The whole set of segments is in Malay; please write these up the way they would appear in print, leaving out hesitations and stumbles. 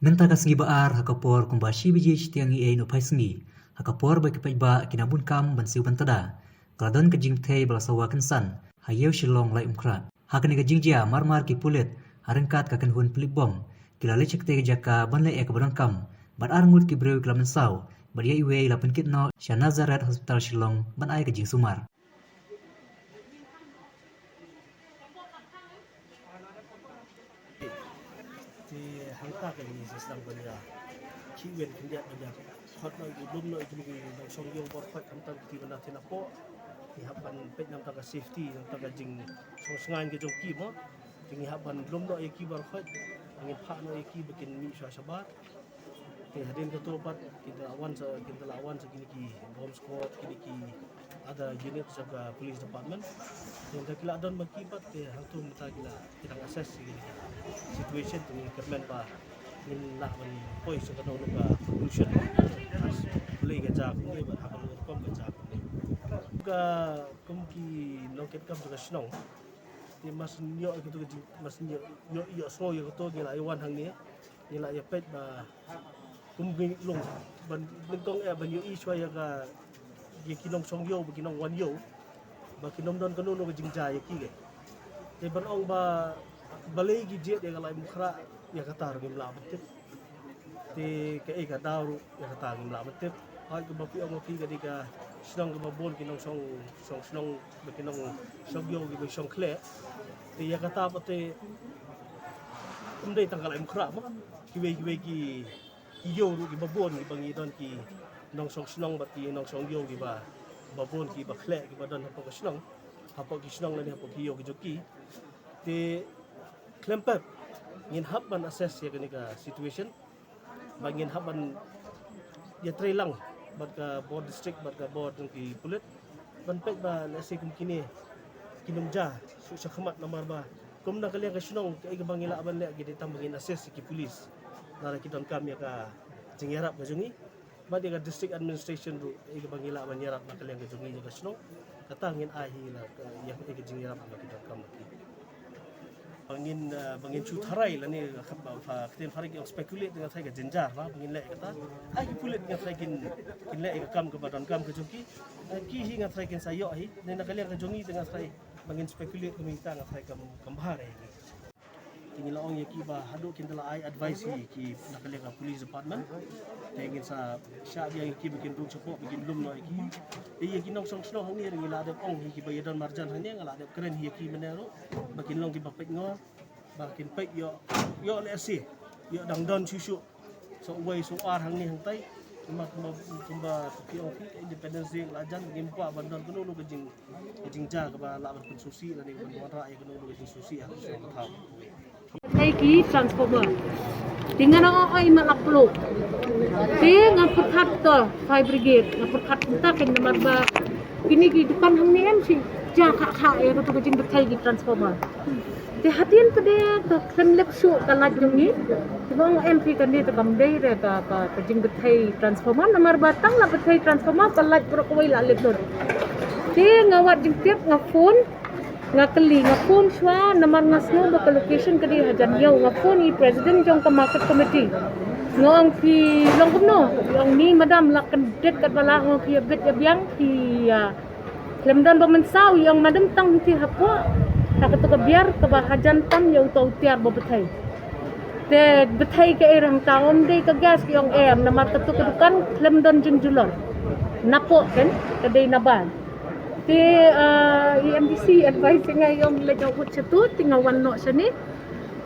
Nanta ka sengi baar hakapor kumbashi biji tiangi e no pai sengi. Hakapor ba kipai ba kinabun kam ban siu ban tada. Kaladon ka jing thei bala sawa kan san. Hayew shilong lai umkra. Hakani ka jing jia marmar ki pulit. Harengkat ka kan hun pelip bom. Kila lecek te jaka ban le e ka badan kam. Ban arngut ki breu kila mensau. Ban ye iwe ila penkit no Shah Nazaret Hospital Shillong ban ai ka jing sumar. Thì hắn ta cái gì sẽ làm bây giờ khi quyền kinh nghiệm bây giờ hoạt nội đúng nội cái gì đang song yêu bọt phát hắn ta thì bây giờ thế nào po thì hấp ban bên nam ta cái safety nam ta cái jing song sengai cái trong kim á thì hấp ban đúng nội cái bọt phát angin pak nội cái bikin mi sahabat thì hadin ke tobat kita lawan segini ki bomb squad kini ki ada unit jaga police department yang kila don makibat ke hantu mata kita assess segini situation tu kermen pa min nak men poi so kana luka conclusion as boleh ke jak ni ba hakal kom ke jak ni ka kom ki loket kam ke snong ti mas nyo gitu ke mas nyo yo so yo to ni la iwan hang ni la ya pet ba kum ging long ban tong e ban yo i chwa ya ka ye kinong song yo ba kinong wan yo ba kinom don kanu no jing ja ya ki ge te ban ong ba balai gi je de galai mukhra ya kata ru gimla betit te ke e ka daru ya kata gimla betit ai ko ba pi ong ki ga dika snong ga bon kinong song snong ba kinong song yo gi ba song kle te ya kata ba te dei tanggal mukhra ma ki we ki yo ru ki babon ki bangi don ki nong song snong ba ki nong song yo ki ba babon ki ba khle ki ba don ha ko snong ha ko ki snong le ha ko ki yo ki joki te klempet ngin habban assess ya ka situation ba ngin habban ya trailang ba ka board district ba ka board ng ki pulit ban pek ba la se kum kini kinumja su sa khamat namar ba kum na kaliya ka snong ka ga bangila ban le gi tam ngin assess ki police nara ki don kam ya ka jingyarap ka jungi ba di ka district administration ru ga bangila ban yarap na kaliya ka jungi ka snong kata ngin ahi la ya ka jingyarap na ki don kam bangin chu tharai la ni khap ba fa kten phari ki speculate dengan thai ka jenjar ba bangin le kata ai pulit dengan thai kin le ka kam ka badan kam ka jungi ki hi nga thai kin sayo hi ne na kaliya ka jungi dengan thai bangin speculate minta nga thai kam bahare kini la ong yaki ba hadu kin dala ai advice ki na kaliya ka police department tengin sa sha dia ki bikin room support bikin lum no ki yaki nong song sno hang ni ring la de ong ki ba yadon marjan hang ni ngala de keren yaki menero bakin long ki ba pek ngor bakin pek yo le si yo dang don susu so way so ar hang ni hang tai mak kumba ki ong ki independence day la jan ngimpa bandon kuno no jing ja ka ba la ban susi la ni ban wara ai kuno no jing susi ha so ka thau Ki transformer dengan ay malaplo dengan perkat to fire brigade na perkat kita kan nomor ba kini ki depan hang ni em si ja kha ya to kajing betai ki transformer te hatian pede ka kan lep su kalat jong ni bang MP kan ni to kam dei re ka kajing betai transformer nomor batang la betai transformer kalat pro koi la lep dor te ngawat jing tiap nga phone nga kali nga phone shwa namar nga sno ba location kadi hajan yo nga phone i president jong ka market committee ngong ki long no yang ni madam la kan det kat bala ngong ki bet ya biang ki lemdan ba mensau yang madam tang ti hapo ta ka biar ka ba hajan tam yo to tiar ba betai te betai ka irang taom de ka gas ki ong em namar ka dukan lemdan junjulor napo kan kadai naban te EMDC advice nga yung lejaw ko situ tinggal wanno sini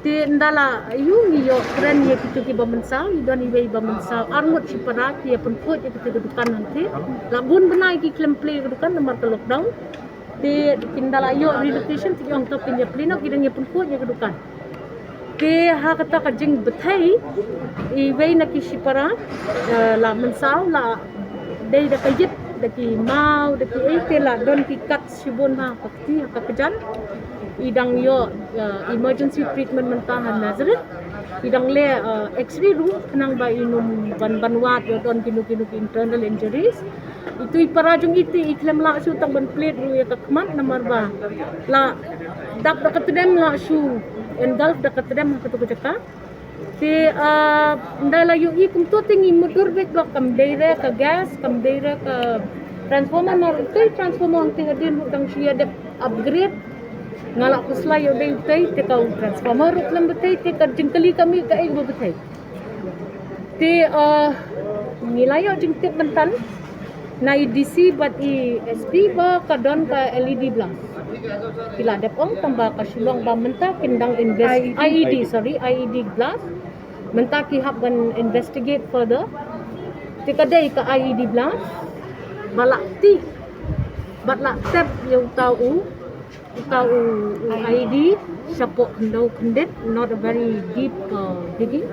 te ndala yung yo kren ye kitu ki bamansau idon iwe bamansau arngut si para ki pun put ye kitu dukan nanti lagun benai ki claim play dukan nomor ke lockdown te kindala yo relocation ti yung top in ye plino kidang ye pun put ye dukan te ha kata ka jing betai iwe na ki si para la mansau la dei da kayit daki mau daki etela don ki kat sibon ha pakti ka kejan idang yo emergency treatment mentahan Nazaret idang le x-ray ru nang ba inum banwat yo don kinu internal injuries itu iparajung itu iklem la su tang ban plate ru ya kakman namar ba la dak dak dem la su engulf dak dem ka to jaka Ti ndalayo I kum to tingi motor bet blok kam daire ka gas kam daire ka transformer mar tu transformer ti hadin hutang siya dep upgrade ngalak kuslay yo dei tai te ka transformer ruklam betai te ka jingkali kami ka ai betai ti nilayo jingtip bentan na DC bat I SD ba kadon ka LED blang pila dep ong tambah ka silong ba menta kindang invest IED glass menta ki hab ban investigate further ti kadai ka IED blang balak ti batla tep yung tau IED sapok no kendit not a very deep digging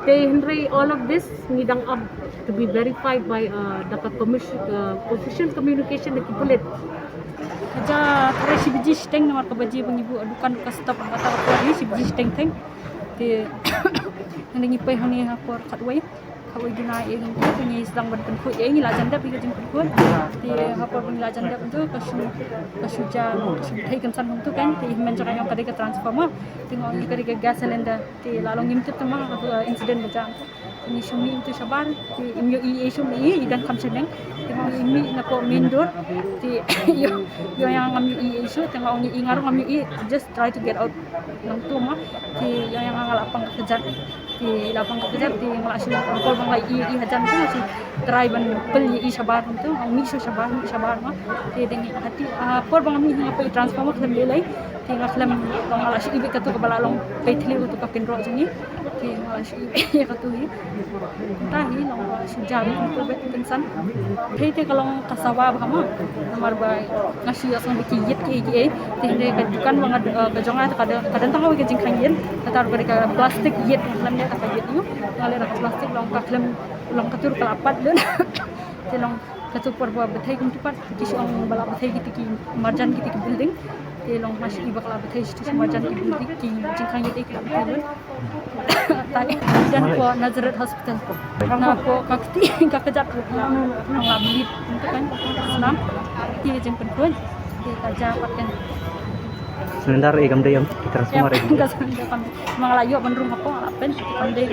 they Henry all of this ngidang up to be verified by the official communication the Kipulit aja kare si biji steng nomor kebaji pengibu adukan ke stop kata ni si biji steng teng ti nang ipai hani hapor katway kawai guna yang itu punya sedang berpen ku yang ila janda pi jeng ku ti hapor pun ila janda itu kasuja hai kansan untuk kan ti mencara yang kade ke transformer tengok ni kade ke gas cylinder ti lalong ngimtut tema insiden bejang ini sumi itu sabar ti imyo I sumi dan kamseneng tengok imi nako mindur ti yo yang amyo I isu tengok ni ingarong amyo I just try to get out nang tu mah ti yang ngalapang kejar ti lapang kejar ti ngalasi kol bang lai I hajan tu si try ban pel I sabar tu mi so sabar mah ti dengi hati por bang mi apa transformer klem lelai ti ngaklem bang ngalasi ibi katu kebalalong kaitli tu ka kenro sini ti ngalasi ibi katu hi tahi long sejam untuk bet pensan te kalau kasawa bahama nomor bai ngasi asang bikiyet ke ti de kadukan bang gajonga kadang tangau ke jingkangin tatar pada plastik yet klem dia tak yet yu ngale plastik long ka klem long katur kelapat dan ti long katur porba betai kum tupat kisi ong bala betai ki marjan ki building ti long masih iba kala betai sti marjan ki building ki jingkang yet ki betai dan ko Nazareth Hospital karena ko kakejat ngabli untuk kan senam ti jeng penkuan ti kaja patkan Sebentar ikam dayam transformer enggak sebentar kami manglayo benrung apa apen kami